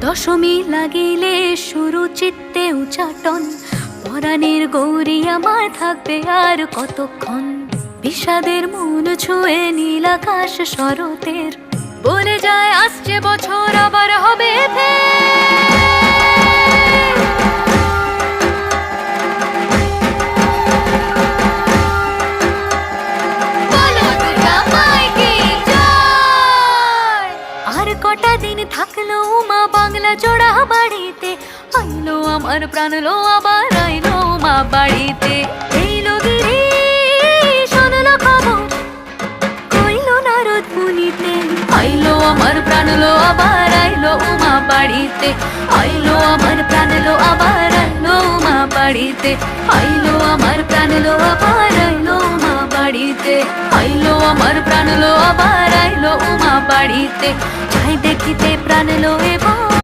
দশমী লাগিলে শুরু চিত্তে উচাটন, পরাণের গৌরী আমার থাকবে আর কতক্ষণ। বিষাদের মন ছুঁয়ে নীল আকাশ শরতের, বলে যায় আসছে বছর আবার হবে আর কটা দিন থাকলো মা বাংলা জোড়া বাড়িতে, আইলো আমার প্রাণ লো আবার আইলো মা বাড়িতে। এইলো গিরি শোনলো খবর, কইলো নারদ মুনিতে, আইলো আমার প্রাণ লো আবার আইলো মা বাড়িতে, আইলো আমার প্রাণ লো আবার আইলো মা বাড়িতে, আইলো আমার প্রাণ লো আবার আইলো মা বাড়িতে, আইলো আমার প্রাণ লো আবার আইলো মা বাড়িতে। যাই দেখিতে প্রাণ লো এবং